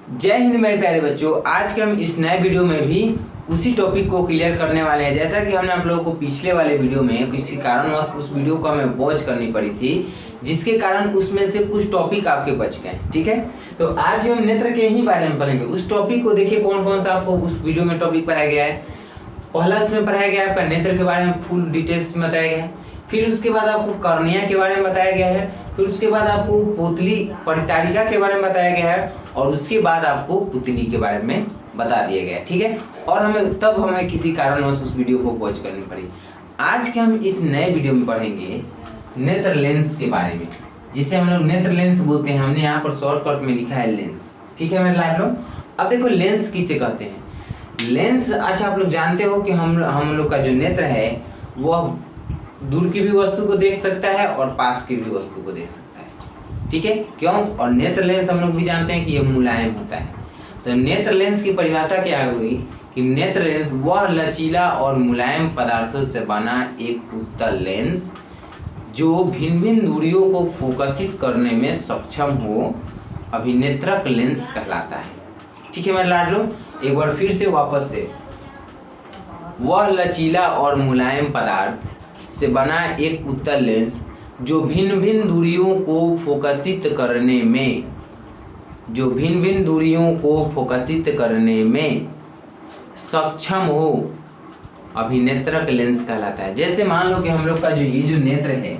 जय हिंद मेरे प्यारे बच्चों। आज के हम इस नए वीडियो में भी उसी टॉपिक को क्लियर करने वाले हैं। जैसा कि हमने आप लोगों को पिछले वाले वीडियो में किसी कारणवश उस वीडियो को हमें वॉच करनी पड़ी थी, जिसके कारण उसमें से कुछ टॉपिक आपके बच गए। ठीक है, तो आज हम नेत्र के ही बारे में पढ़ेंगे। उस टॉपिक को देखिए कौन कौन सा आपको उस वीडियो में टॉपिक पढ़ाया गया है। पहला उसमें पढ़ाया गया आपका नेत्र के बारे में फुल डिटेल्स में बताया गया है। फिर उसके बाद आपको कर्निया के बारे में बताया गया है। फिर उसके बाद आपको पोतली परितारिका के बारे में बताया गया है। और उसके बाद आपको पुतली के बारे में बता दिया गया है। ठीक है, और हमें किसी कारणवश उस वीडियो को वॉच करनी पड़ी। आज के हम इस नए वीडियो में पढ़ेंगे नेत्र लेंस के बारे में, जिसे हम लोग नेत्र लेंस बोलते हैं। हमने यहाँ पर शॉर्टकट में लिखा है लेंस। ठीक है मेरे लाडलो, अब देखो लेंस किसे कहते हैं। लेंस, अच्छा आप लोग जानते हो कि हम लोग का जो नेत्र है वह दूर की भी वस्तु को देख सकता है और पास की भी वस्तु को देख सकता है। ठीक है, क्यों? और नेत्र लेंस हम लोग भी जानते हैं कि यह मुलायम होता है। तो नेत्र लेंस की परिभाषा क्या हुई कि नेत्र लेंस वह लचीला और मुलायम पदार्थों से बना एक उत्तल लेंस जो भिन्न भिन्न दूरियों को फोकसित करने में सक्षम हो, अभिनेत्रक लेंस कहलाता है। ठीक है मेरे लाडलो, एक बार फिर से वापस से, वह लचीला और मुलायम पदार्थ से बना एक उत्तल लेंस जो भिन्न भिन्न दूरियों को फोकसित करने में सक्षम हो, अभिनेत्रक लेंस कहलाता है। जैसे मान लो कि हम लोग का ये जो नेत्र है,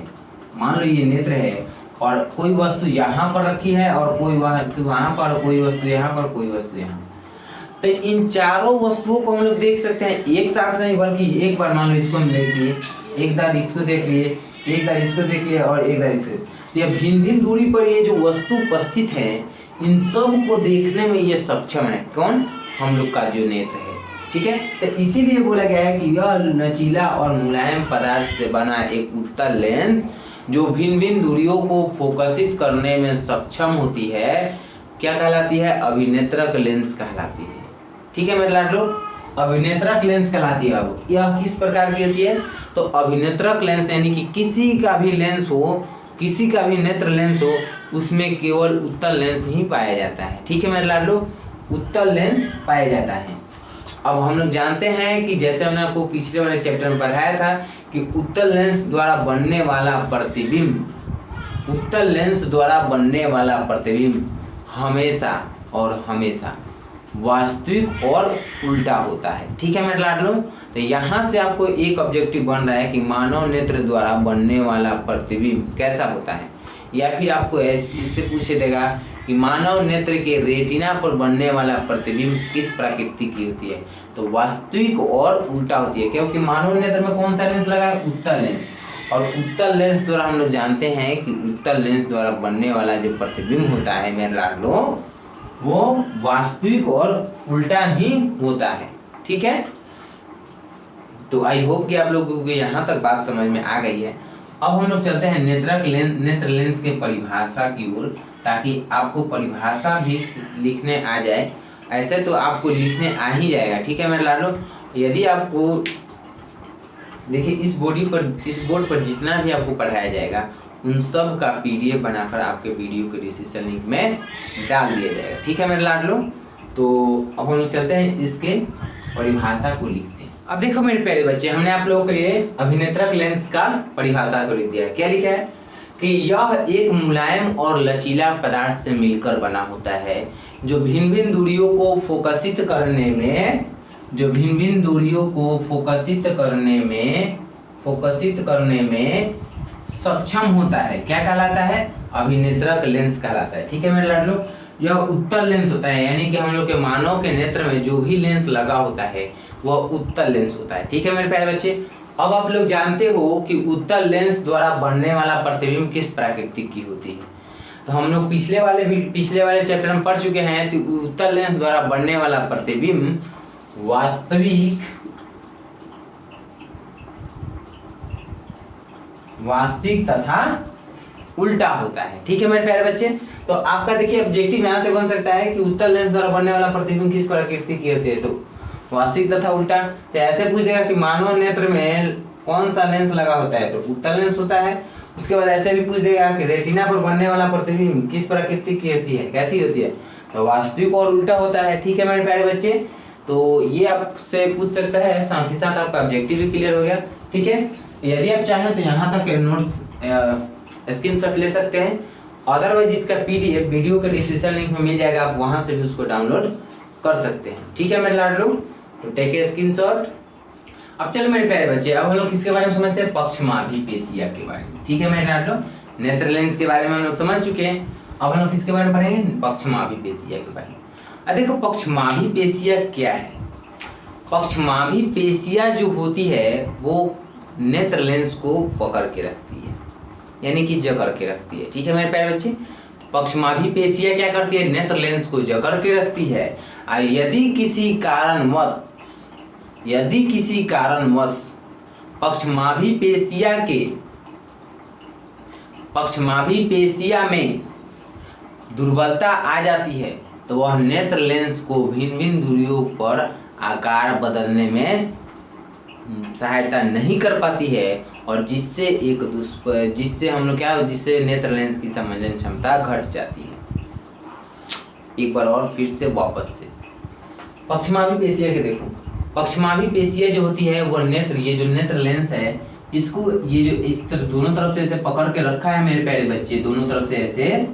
मान लो ये नेत्र है और कोई वस्तु यहाँ पर रखी है और कोई वहाँ पर, कोई वस्तु यहाँ पर, कोई वस्तु यहाँ। तो इन चारों वस्तुओं को हम लोग देख सकते हैं एक साथ नहीं, बल्कि एक बार मान लो इसको हम देख लिए, एक बार इसको देख लिए, एक बार इसको देख लिए और एक बार इसको। तो ये भिन्न भिन्न दूरी पर ये जो वस्तु उपस्थित है, इन सब को देखने में ये सक्षम है। कौन? हम लोग का जो नेत्र है। ठीक है, तो इसीलिए बोला गया है कि यह लचीला और मुलायम पदार्थ से बना एक उत्तल लेंस जो भिन्न भिन्न दूरियों को फोकसित करने में सक्षम होती है, क्या कहलाती है? अभिनेत्रक लेंस कहलाती है। ठीक है मेरे लाडलो, अभिनेत्रक लेंस कहलाती है। अब यह किस प्रकार की होती है? तो अभिनेत्रक लेंस यानी कि किसी का भी लेंस हो, किसी का भी नेत्र लेंस हो, उसमें केवल उत्तल लेंस ही पाया जाता है। ठीक है मेरे लाडलो, उत्तल लेंस पाया जाता है। अब हम लोग जानते हैं कि जैसे हमने आपको पिछले वाले चैप्टर में पढ़ाया था कि उत्तल लेंस द्वारा बनने वाला प्रतिबिंब हमेशा और हमेशा वास्तविक और उल्टा होता है। ठीक है मेरे लाडलो, तो यहाँ से आपको एक ऑब्जेक्टिव बन रहा है कि मानव नेत्र द्वारा बनने वाला प्रतिबिंब कैसा होता है, या फिर आपको इससे पूछे देगा कि मानव नेत्र के रेटिना पर बनने वाला प्रतिबिंब किस प्रकृति की होती है। तो वास्तविक और उल्टा होती है, क्योंकि मानव नेत्र में कौन सा लेंस लगा है? उत्तल लेंस। और उत्तल लेंस द्वारा हम लोग जानते हैं कि उत्तल लेंस द्वारा बनने वाला जो प्रतिबिंब होता है मेरे लाडलो, वो वास्तविक और उल्टा ही होता है। ठीक है, तो आई होप कि आप लोगों को यहाँ तक बात समझ में आ गई है। अब हम लोग चलते हैं नेत्र लेंस के परिभाषा की ओर, ताकि आपको परिभाषा भी लिखने आ जाए। ऐसे तो आपको लिखने आ ही जाएगा। ठीक है मेरे लाडलो, यदि आपको देखिए इस बोर्ड पर जितना भी आपको पढ़ाया जाएगा उन सब का PDF बनाकर आपके वीडियो के डिस्क्रिप्शन लिंक में डाल दिया जाएगा। ठीक है मेरे लाडलो, तो अब हम लोग चलते हैं इसके परिभाषा को लिखते हैं। अब देखो मेरे प्यारे बच्चे, हमने आप लोगों के लिए अभिनेत्रक लेंस का परिभाषा को लिख दिया। क्या लिखा है कि यह एक मुलायम और लचीला पदार्थ से मिलकर बना होता है जो भिन्न भिन्न दूरियों को फोकसित करने में सक्षम होता है। क्या कहलाता है? अभिनेत्रक लेंस कहलाता है। ठीक है मेरे लाडलो, यह उत्तल लेंस होता है, यानी कि हम लोग के मानव के नेत्र में जो भी लेंस लगा होता है वह उत्तल लेंस होता है। ठीक है मेरे प्यारे बच्चे, अब आप लोग जानते हो कि उत्तल लेंस द्वारा बनने वाला प्रतिबिंब किस प्रकृति की होती है। तो हम लोग पिछले वाले चैप्टर में पढ़ चुके हैं कि उत्तल लेंस द्वारा बनने वाला प्रतिबिंब वास्तविक तथा उल्टा होता है। ठीक है मेरे प्यारे बच्चे, तो आपका देखिए ऑब्जेक्टिव यहाँ से बन सकता है कि उत्तल लेंस द्वारा बनने वाला प्रतिबिंब किस प्रकृति की होती है। तो वास्तविक तथा उल्टा, तो ऐसे पूछ देगा कि मानव नेत्र में कौन सा लेंस लगा होता है, तो उत्तल लेंस होता है। उसके बाद ऐसे भी पूछ देगा कि रेटिना पर बनने वाला प्रतिबिंब किस प्रकृति की होती है, कैसी होती है, तो वास्तविक और उल्टा होता है। ठीक है मेरे प्यारे बच्चे, तो ये आपसे पूछ सकता है, साथ ही साथ आपका ऑब्जेक्टिव भी क्लियर हो गया। ठीक है, यदि आप चाहें तो यहाँ तक नोट्स स्क्रीनशॉट ले सकते हैं, अदरवाइज इसका PDF वीडियो के डिस्क्रिप्शन लिंक में मिल जाएगा, आप वहां से भी उसको डाउनलोड कर सकते हैं। ठीक है मेरे लाडलो, तो टेक ए स्क्रीनशॉट। अब चलो मेरे प्यारे बच्चे, अब हम लोग किसके बारे में समझते हैं, पक्षमाभिपेशिया के बारे में। ठीक है मेरे लाडलो, नेत्र लेंस के बारे में हम लोग समझ चुके हैं, अब हम लोग किसके बारे में पढ़ेंगे, पक्षमाभिपेशिया के बारे में। अब देखो पक्षमाभिपेशिया क्या है। पक्षमाभिपेशिया जो होती है वो नेत्र लेंस को पकड़ के रखती है, यानी कि जकड़ के रखती है। ठीक है मेरे प्यारे बच्चे, पक्षमाभिपेशिया क्या करती है, नेत्र लेंस को जकड़ के रखती है। और यदि किसी कारणवश पक्षमाभिपेशिया में दुर्बलता आ जाती है तो वह नेत्र लेंस को भिन्न भिन्न दूरियों पर आकार बदलने में सहायता नहीं कर पाती है, और जिससे जिससे नेत्र लेंस की समंजन क्षमता घट जाती है। एक बार और फिर से वापस से पक्षमाभिपेशिया के देखो, पक्षमाभिपेशिया जो होती है वो ये जो नेत्र लेंस है, इसको ये जो इस तरह दोनों तरफ से ऐसे पकड़ के रखा है मेरे प्यारे बच्चे, दोनों तरफ से ऐसे,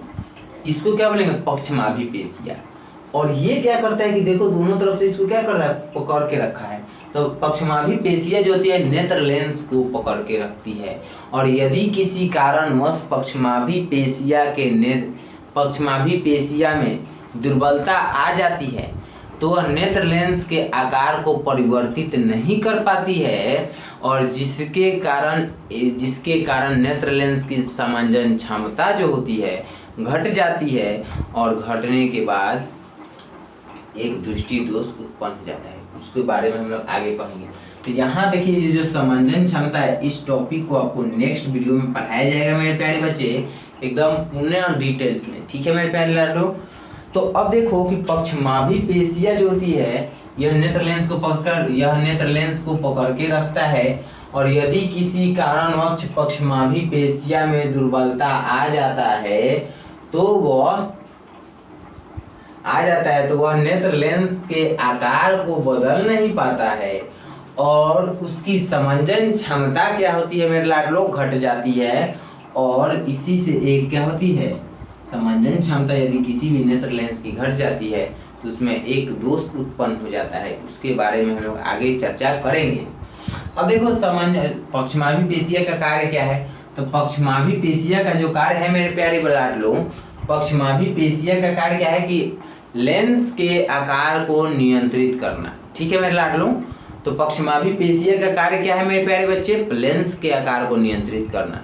इसको क्या बोलेंगे, पक्षमाभिपेशिया। और ये क्या करता है कि देखो दोनों तरफ से इसको क्या कर रहा है, पकड़ के रखा है। तो पक्षमाभिपेशिया जो होती है नेत्र लेंस को पकड़ के रखती है, और यदि किसी कारणवश पक्षमाभिपेशिया में दुर्बलता आ जाती है तो वह नेत्र लेंस के आकार को परिवर्तित नहीं कर पाती है, और जिसके कारण नेत्र लेंस की समंजन क्षमता जो होती है घट जाती है, और घटने के बाद एक दृष्टि दोष उत्पन्न हो जाता है। उसके बारे में हम लोग आगे पढ़ेंगे। तो यहाँ देखिए ये जो समंजन क्षमता है, इस टॉपिक को आपको नेक्स्ट वीडियो में पढ़ाया जाएगा मेरे प्यारे बच्चे, एकदम पूर्ण डिटेल्स में। ठीक है मेरे प्यारे लाडलो, तो अब देखो कि पक्षमाभिपेशिया जो होती है यह नेत्र लेंस को पकड़ के रखता है, और यदि किसी कारणवश पक्षमाभिपेशिया में दुर्बलता आ जाता है तो वह नेत्र लेंस के आकार को बदल नहीं पाता है, और उसकी समंजन क्षमता क्या होती है मेरे लाडलो, घट जाती है। और इसी से एक क्या होती है, समंजन क्षमता यदि किसी भी नेत्र लेंस की घट जाती है तो उसमें एक दोष उत्पन्न हो जाता है। उसके बारे में हम लोग आगे चर्चा करेंगे। अब देखो पक्षमाभिपेशिया का कार्य क्या है, तो पक्षमाभिपेशिया का जो कार्य है मेरे प्यारे लाडलो, पक्षमाभिपेशिया का कार्य क्या है कि लेंस के आकार को नियंत्रित करना। ठीक है मेरे लाडलो, तो पक्षमाभिपेशिया का कार्य क्या है मेरे प्यारे बच्चे, लेंस के आकार को नियंत्रित करना।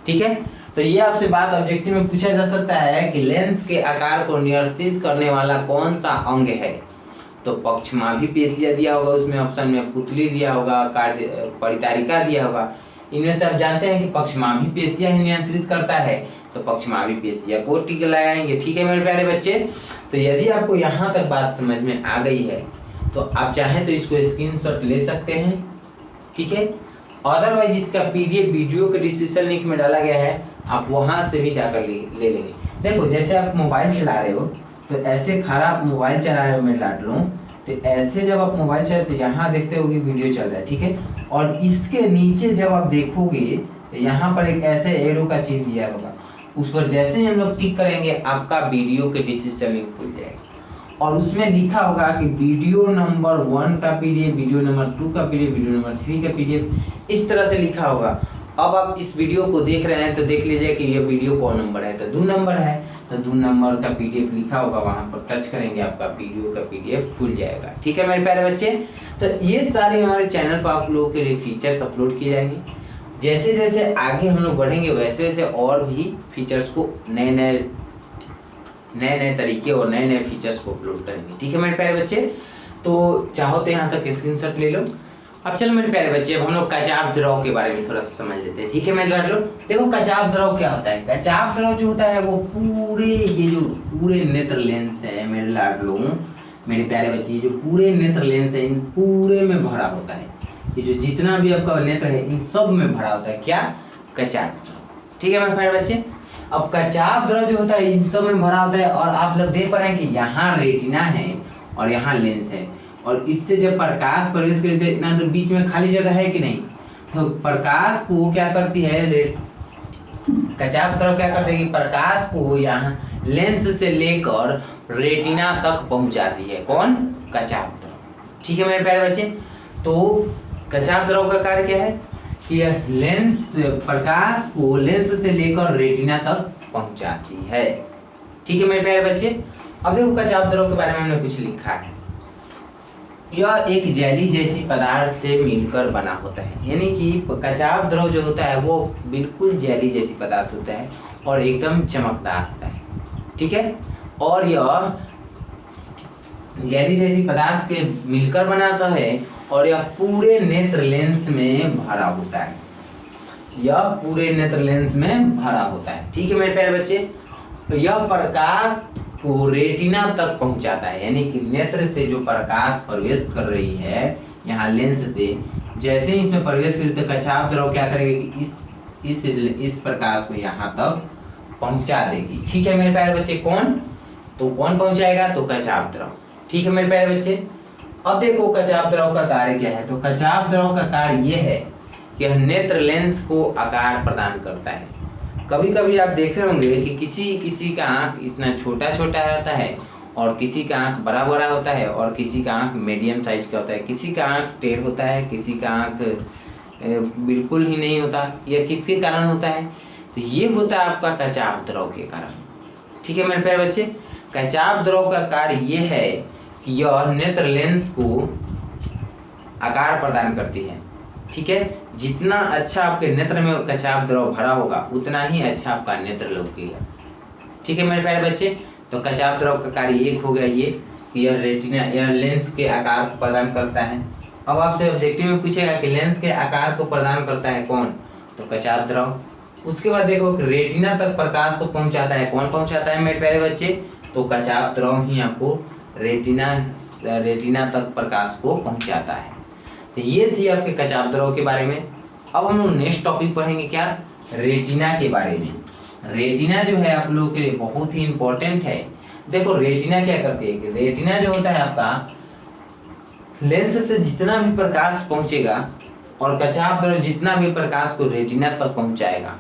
ठीक है, तो ये आपसे बात ऑब्जेक्टिव में पूछा जा सकता है कि लेंस के आकार को नियंत्रित करने वाला कौन सा अंग है, तो पक्षमाभिपेशिया दिया होगा, उसमें ऑप्शन में पुतली दिया होगा, परितारिका दिया होगा। इनमें से आप जानते हैं कि पक्षमाभिपेशिया ही नियंत्रित करता है, तो पक्षमाभिपेशिया को टिक लगाएंगे। ठीक है मेरे प्यारे बच्चे, तो यदि आपको यहाँ तक बात समझ में आ गई है तो आप चाहें तो इसको स्क्रीनशॉट ले सकते हैं। ठीक है, अदरवाइज इसका PDF वीडियो के डिस्क्रिप्शन लिंक में डाला गया है, आप वहां से भी जाकर ले लेंगे। देखो जैसे आप मोबाइल चला रहे हो तो ऐसे खड़ा आप मोबाइल चला रहे हो मैं लाडलो, तो ऐसे जब आप मोबाइल चला तो यहाँ देखते हो कि वीडियो चल रहा है। ठीक है, और इसके नीचे जब आप देखोगे तो यहाँ पर एक ऐसे एरो का चिन्ह दिया होगा, उस पर जैसे ही हम लोग क्लिक करेंगे आपका वीडियो के डिस्क्रिप्शन लिंक खुल जाएगा, और उसमें लिखा होगा कि वीडियो नंबर 1 का PDF, वीडियो नंबर 2 का PDF, वीडियो नंबर 3 का PDF, इस तरह से लिखा होगा। अब आप इस वीडियो को देख रहे हैं तो देख लीजिए कि ये वीडियो कौन नंबर है, तो 2 नंबर है, तो 2 नंबर का PDF लिखा होगा, वहां पर टच करेंगे आपका वीडियो का PDF खुल जाएगा। ठीक है मेरे प्यारे बच्चे, तो ये सारे हमारे चैनल पर आप लोगों के लिए फीचर्स अपलोड किए जाएंगे। जैसे जैसे आगे हम लोग बढ़ेंगे वैसे वैसे और भी फीचर्स को नए नए तरीके और नए नए फीचर्स को अपलोड करेंगे। ठीक है मेरे प्यारे बच्चे, तो चाहो तो यहाँ तक स्क्रीनशॉट ले लो। अब चलो मेरे प्यारे बच्चे, अब हम लोग कचाव द्रव के बारे में थोड़ा सा समझ लेते हैं। ठीक है मेरे लाडलो, देखो कचाव द्रव क्या होता है। कचाव द्रव जो होता है वो पूरे नेत्र लेंस है मेरे लाडलो, मेरे प्यारे बच्चे, ये जो पूरे नेत्र लेंस है इन पूरे में भरा होता है। ये जो जितना भी आपका नेत्र है इन सब में भरा होता है क्या, कचाव द्रव। ठीक है मेरे प्यारे बच्चे, अब कचाप द्रव जो होता है इन सब में भरा होता है, और आप लोग देख पा रहे हैं कि यहाँ रेटिना है और यहाँ लेंस है, और इससे जब प्रकाश प्रवेश करती है इतना तो बीच में खाली जगह है कि नहीं, तो प्रकाश को क्या करती है, कचाप द्रव क्या करती है कि प्रकाश को यहाँ लेंस से लेकर रेटिना तक पहुंचाती है। कौन? कचाप द्रव। ठीक है मेरे प्यारे बच्चे, तो कचाप द्रव का कार्य क्या है कि यह लेंस प्रकाश को लेंस से लेकर रेटिना तक पहुंचाती है। ठीक है मेरे प्यारे बच्चे, अब देखो कचाप द्रव के बारे में हमने कुछ लिखा है। यह एक जेली जैसी पदार्थ से मिलकर बना होता है, यानी कि कचाप द्रव जो होता है वो बिल्कुल जेली जैसी पदार्थ होता है और एकदम चमकदार होता है। ठीक है, और यह जेली जैसी पदार्थ के मिलकर बनाता है और यह पूरे नेत्र लेंस में भरा होता है। यह पूरे नेत्र लेंस में भरा होता है। ठीक है मेरे प्यारे बच्चे, तो यह प्रकाश को रेटिना तक पहुंचाता है, यानी कि नेत्र से जो प्रकाश प्रवेश कर रही है यहाँ लेंस से, जैसे ही इसमें प्रवेश करेगी तो कचाप द्रव क्या करेगी कि इस प्रकाश को यहाँ तक पहुंचा देगी। ठीक है मेरे प्यारे बच्चे, कौन पहुंचाएगा? तो कचाप द्रव। ठीक है मेरे प्यारे बच्चे, अब देखो कचाप द्रव का कार्य क्या है। तो कचाप द्रव का कार्य यह है कि यह नेत्र लेंस को आकार प्रदान करता है। कभी कभी आप देखे होंगे कि किसी का आँख इतना छोटा छोटा होता है और किसी का आँख बड़ा बड़ा होता है और किसी का आँख मीडियम साइज का होता है, किसी का आँख टेढ़ होता है, किसी का आँख बिल्कुल ही नहीं होता। यह किसके कारण होता है? तो ये होता है आपका कचाप द्रव के कारण। ठीक है मेरे प्यारे बच्चे, कचाप द्रव का कार्य ये है कि यह नेत्र लेंस को आकार प्रदान करती है। ठीक है, जितना अच्छा आपके नेत्र में कचाप द्रव भरा होगा उतना ही अच्छा आपका नेत्र लौकेगा। ठीक है मेरे प्यारे बच्चे, तो कचाप द्रव का कार्य एक हो गया ये कि यह रेटिना यह लेंस के आकार को प्रदान करता है। अब आपसे ऑब्जेक्टिव में पूछेगा कि लेंस के आकार को प्रदान करता है कौन? तो कचाप द्रव। उसके बाद देखो रेटिना तक प्रकाश को पहुंचाता है, कौन पहुंचाता है मेरे प्यारे बच्चे? तो कचाप द्रव ही आपको रेटिना तक प्रकाश को पहुंचाता है। तो ये थी आपके कचाप द्रव के बारे में। अब हम लोग नेक्स्ट टॉपिक पढ़ेंगे क्या? रेटिना के बारे में। रेटिना जो है आप लोगों के लिए बहुत ही इंपॉर्टेंट है। देखो रेटिना क्या करती है कि रेटिना जो होता है आपका लेंस से जितना भी प्रकाश पहुंचेगा और कचाप द्रव जितना भी प्रकाश को रेटिना तक पहुंचाएगा,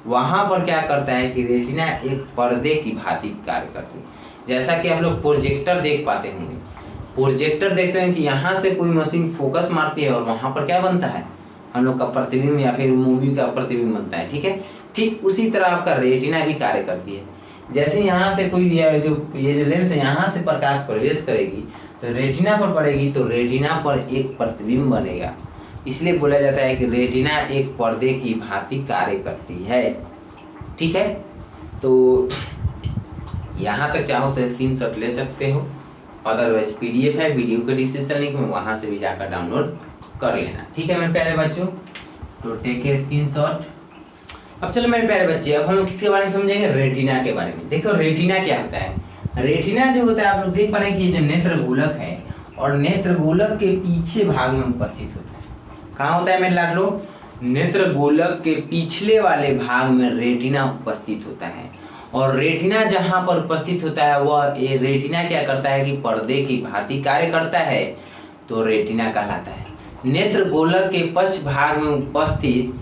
वहां पर क्या करता है कि रेटिना एक पर्दे की भांति कार्य करती है। जैसा कि आप लोग प्रोजेक्टर देख पाते होंगे, प्रोजेक्टर देखते हैं कि यहाँ से कोई मशीन फोकस मारती है और वहाँ पर क्या बनता है? हम लोग का प्रतिबिंब या फिर मूवी का प्रतिबिंब बनता है। ठीक है, ठीक उसी तरह आपका रेटिना भी कार्य करती है। जैसे यहाँ से कोई ये जो लेंस है यहाँ से प्रकाश प्रवेश करेगी तो रेटिना पर पड़ेगी, तो रेटिना पर एक प्रतिबिंब बनेगा। इसलिए बोला जाता है कि रेटिना एक पर्दे की भांति कार्य करती है। ठीक है, तो यहाँ तक चाहो तो स्क्रीनशॉट ले सकते हो, अदरवाइज पीडीएफ है वीडियो के डिस्क्रिप्शन लिंक में, वहाँ से भी जाकर डाउनलोड कर लेना। ठीक है मेरे प्यारे बच्चों, तो टेक ए स्क्रीनशॉट। अब चलो मेरे प्यारे बच्चे, अब हम लोग किसके बारे में समझेंगे? रेटिना के बारे में। देखो रेटिना क्या होता है। रेटिना जो होता है आप लोग देख पा रहे हैं कि ये जो नेत्र गोलक है और नेत्र गोलक के पीछे भाग में उपस्थित होता है। कहाँ होता है मेरे लाडलो? नेत्र गोलक के पिछले वाले भाग में रेटिना उपस्थित होता है। और रेटिना जहाँ पर उपस्थित होता है वह ये रेटिना क्या करता है कि पर्दे की भांति कार्य करता है, तो रेटिना कहलाता है। नेत्र गोलक के पश्च भाग में उपस्थित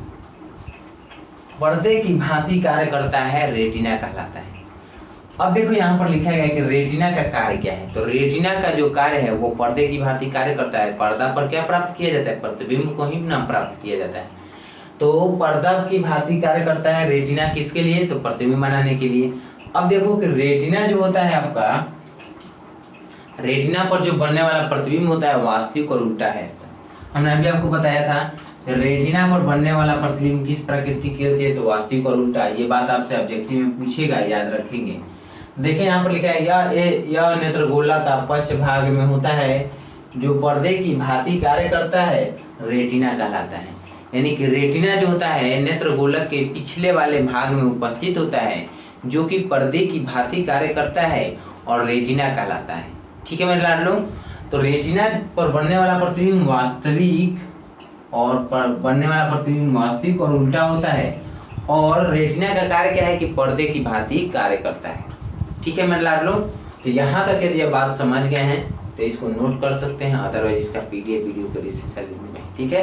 पर्दे की भांति कार्य करता है, रेटिना कहलाता है। अब देखो यहाँ पर लिखा गया है कि रेटिना का कार्य क्या है। तो रेटिना का जो कार्य है वो पर्दे की भांति कार्य करता है। पर्दा पर क्या प्राप्त किया जाता है? प्रतिबिंब को ही ना प्राप्त किया जाता है। तो पर्दा की भांति कार्य करता है रेटिना, किसके लिए? तो प्रतिबिंब बनाने के लिए। अब देखो कि रेटिना जो होता है आपका, रेटिना पर जो बनने वाला प्रतिबिंब होता है वास्तविक और उल्टा है। हमने अभी आपको बताया था रेटिना पर बनने वाला प्रतिबिंब किस प्रकृति की होती है? तो वास्तविक और उल्टा। ये बात आपसे ऑब्जेक्टिव में पूछेगा, याद रखेंगे। देखिए यहाँ पर लिखा है यह नेत्र गोला का पश्च भाग में होता है, जो पर्दे की भांति कार्य करता है, रेटिना कहलाता है। यानी कि रेटिना जो होता है नेत्र गोलक के पिछले वाले भाग में उपस्थित होता है, जो कि पर्दे की भांति कार्य करता है और रेटिना कहलाता है। ठीक है मेरे लाडलो, तो रेटिना पर बनने वाला प्रतिबिंब वास्तविक और बनने वाला प्रतिबिंब वास्तविक और उल्टा होता है। और रेटिना का कार्य क्या है कि पर्दे की भांति कार्य करता है। ठीक है मेरे लाडलो, तो यहाँ तक यदि आप बात समझ गए हैं तो इसको नोट कर सकते हैं, अदरवाइज इसका पीडीएफ वीडियो के डिस्क्रिप्शन में। ठीक है,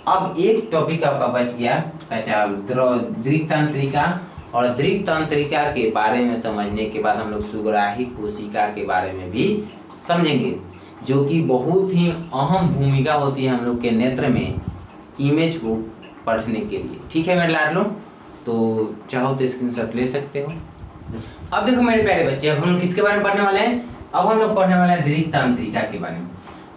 अब एक टॉपिक आपका बच गया, अच्छा दृक तंत्रिका। और दृक तंत्रिका के बारे में समझने के बाद हम लोग सुग्राही कोशिका के बारे में भी समझेंगे, जो कि बहुत ही अहम भूमिका होती है हम लोग के नेत्र में इमेज को पढ़ने के लिए। ठीक है मेरे लाडलो, तो चाहो तो स्क्रीनशॉट ले सकते हो। अब देखो मेरे प्यारे बच्चे, अब हम किसके बारे में पढ़ने वाले हैं? अब हम लोग पढ़ने वाले हैं दृक तंत्रिका के बारे में।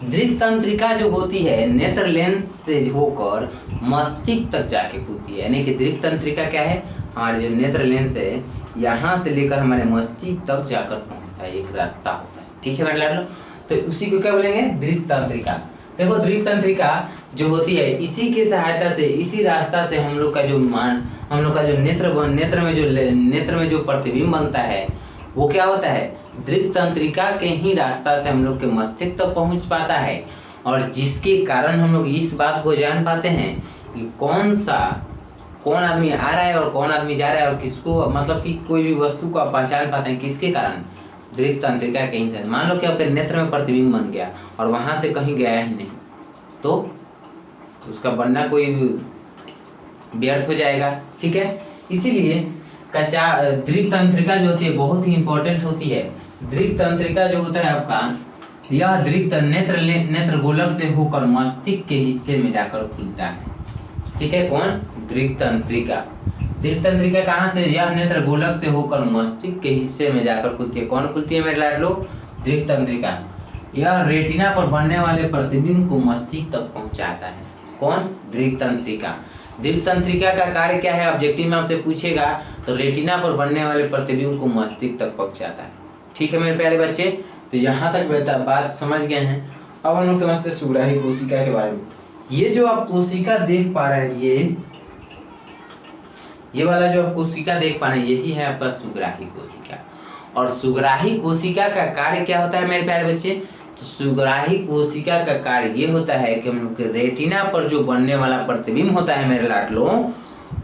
दृक तंत्रिका जो होती है नेत्र लेंस से होकर मस्तिष्क तक जाके होती है, यानी कि दृक तंत्रिका क्या है, हमारे जो नेत्र लेंस है यहाँ से लेकर हमारे मस्तिष्क तक जाकर पहुंचता है, एक रास्ता होता है। ठीक है मेरे लाडलो, तो उसी को क्या बोलेंगे? दृक तंत्रिका। देखो दृक तंत्रिका जो होती है, इसी की सहायता से, इसी रास्ता से हम लोग का जो नेत्र में जो प्रतिबिंब बनता है वो क्या होता है? दृक तंत्रिका के ही रास्ता से हम लोग के मस्तिष्क तक पहुंच पाता है, और जिसके कारण हम लोग इस बात को जान पाते हैं कि कौन आदमी आ रहा है और कौन आदमी जा रहा है, और किसको, मतलब कि कोई भी वस्तु को आप पहचान पाते हैं किसके कारण? दृक तंत्रिका के ही से। मान लो कि आपके नेत्र में प्रतिबिंब बन गया और वहां से कहीं गया ही नहीं, तो उसका बनना कोई व्यर्थ हो जाएगा। ठीक है, इसीलिए दृक तंत्रिका जो होती है बहुत ही इंपॉर्टेंट होती है। दृक तंत्रिका जो होता है आपका, यह दृक नेत्र गोलक से होकर मस्तिष्क के हिस्से में जाकर खुलता है। ठीक है, कौन? दृक तंत्रिका। दृक तंत्रिका कहाँ से? यह नेत्र गोलक से होकर मस्तिष्क के हिस्से में जाकर खुलती है। कौन खुलती है मेरे लाडलो? दृक तंत्रिका। यह रेटिना पर बनने वाले प्रतिबिंब को मस्तिष्क तक पहुंचाता है। कौन? दृक तंत्रिका। दृक तंत्रिका का कार्य क्या है? ऑब्जेक्टिव में आपसे पूछेगा तो रेटिना पर बनने वाले प्रतिबिंब को मस्तिष्क तक पहुंचाता है। ठीक है मेरे प्यारे बच्चे, तो यहाँ तक बात समझ गए हैं। अब हम लोग समझते हैं सुग्राही कोशिका के बारे में। ये जो आप कोशिका देख पा रहे हैं, ये वाला जो आप कोशिका देख पा रहे हैं, यही है आपका सुग्राही कोशिका। और सुग्राही कोशिका का कार्य क्या होता है मेरे प्यारे बच्चे? तो सुग्राही कोशिका का कार्य ये होता है कि हम लोग के रेटिना पर जो बनने वाला प्रतिबिंब होता है मेरे लाडलो,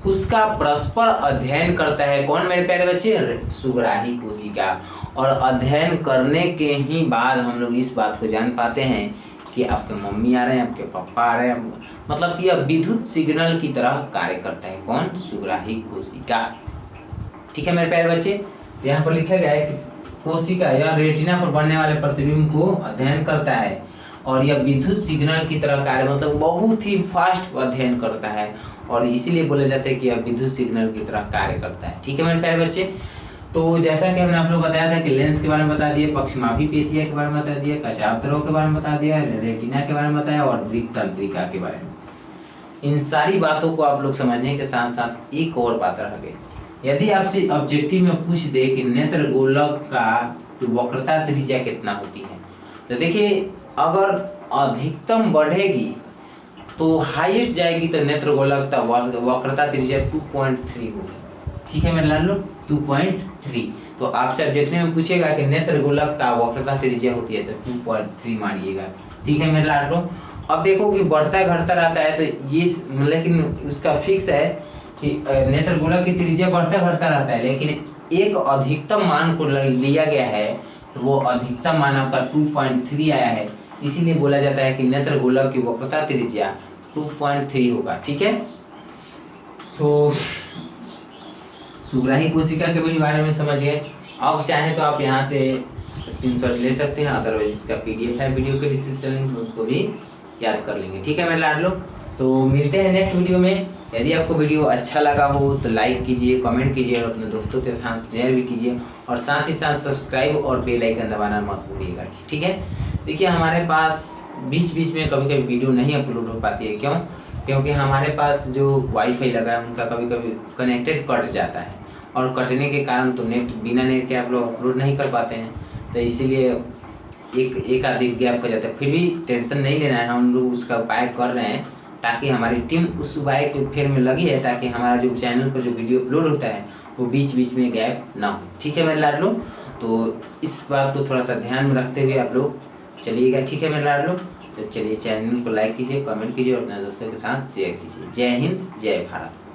उसका परस्पर अध्ययन करता है। कौन मेरे प्यारे बच्चे? सुग्राही कोशिका। और अध्ययन करने के ही बाद हम लोग इस बात को जान पाते हैं कि आपके मम्मी आ रहे हैं, आपके पापा आ रहे हैं, मतलब कि यह विद्युत सिग्नल की तरह कार्य करता है। कौन? सुग्राही कोशिका। ठीक है मेरे प्यारे बच्चे, यहाँ पर लिखा गया है कि कोशिका यह रेटिना पर बनने वाले प्रतिबिंब को अध्ययन करता है, और यह विद्युत सिग्नल की तरह कार्य, मतलब बहुत ही फास्ट अध्ययन करता है, और इसीलिए बोला जाता है कि यह विद्युत सिग्नल की तरह कार्य करता है। ठीक है मेरे प्यारे बच्चे, तो जैसा कि हमने आप लोग बताया था कि लेंस के बारे में बता दिए, पक्षमापी पेशिया के बारे में बता दिया, कचाव द्रव के बारे में बता दिया, रेटिना के बारे में बताया, और दृक तंत्रिका के बारे में। इन सारी बातों को आप लोग समझने के साथ साथ एक और बात रह गई, यदि आपसे ऑब्जेक्टिव में पूछ दे कि नेत्र गोलक का जो वक्रता त्रिज्या कितना होती है, तो देखिए अगर अधिकतम बढ़ेगी तो हाईएस्ट जाएगी, तो नेत्र गोलक का वक्रता त्रिज्या 2.3 होगी। ठीक है मेरे लाडलो, 2.3। तो आपसे ऑब्जेक्टिव में पूछेगा कि नेत्र गोलक का वक्रता त्रिज्या होती है, तो 2.3 मानिएगा। ठीक है मेरे लाडलो, अब देखो कि बढ़ता घटता रहता है, तो ये लेकिन उसका फिक्स है कि नेत्र गोलक की त्रिज्या बढ़ता घटता रहता है, लेकिन एक अधिकतम मान को लिया गया है, तो वो अधिकतम मान आपका 2.3 आया है, इसीलिए बोला जाता है कि नेत्र गोलक की वक्रता त्रिज्या 2.3 होगा। ठीक है, तो सुग्राही कोशिका के भी बारे में समझ गए। अब चाहे तो आप यहाँ से स्क्रीनशॉट ले सकते हैं, अदरवाइज इसका पीडीएफ है वीडियो के डिस्क्रिप्शन लिंक में, उसको भी याद कर लेंगे। ठीक है मेरे लाडलो, तो मिलते हैं नेक्स्ट वीडियो में। यदि आपको वीडियो अच्छा लगा हो तो लाइक कीजिए, कमेंट कीजिए, और अपने दोस्तों के साथ शेयर भी कीजिए, और साथ ही साथ सब्सक्राइब और बेल आइकन दबाना मत भूलिएगा। ठीक है, देखिए हमारे पास बीच बीच में कभी कभी वीडियो नहीं अपलोड हो पाती है। क्यों? क्योंकि हमारे पास जो वाईफाई लगा है उनका कभी कभी कनेक्टेड कट जाता है, और कटने के कारण तो बिना नेट के आप लोग अपलोड नहीं कर पाते हैं, तो इसीलिए एक आधी गैप हो जाता है। फिर भी टेंशन नहीं लेना है, हम लोग उसका उपाय कर रहे हैं, ताकि हमारी टीम उस उपाय के फेर में लगी है, ताकि हमारा जो चैनल पर जो वीडियो अपलोड होता है वो बीच बीच में गैप ना हो। ठीक है मेरे लाडलो, तो इस बात को थोड़ा सा ध्यान में रखते हुए आप लोग चलिएगा। ठीक है मेरे लाडलो, तो चलिए चैनल को लाइक कीजिए, कमेंट कीजिए, और अपने दोस्तों के साथ शेयर कीजिए। जय हिंद, जय भारत।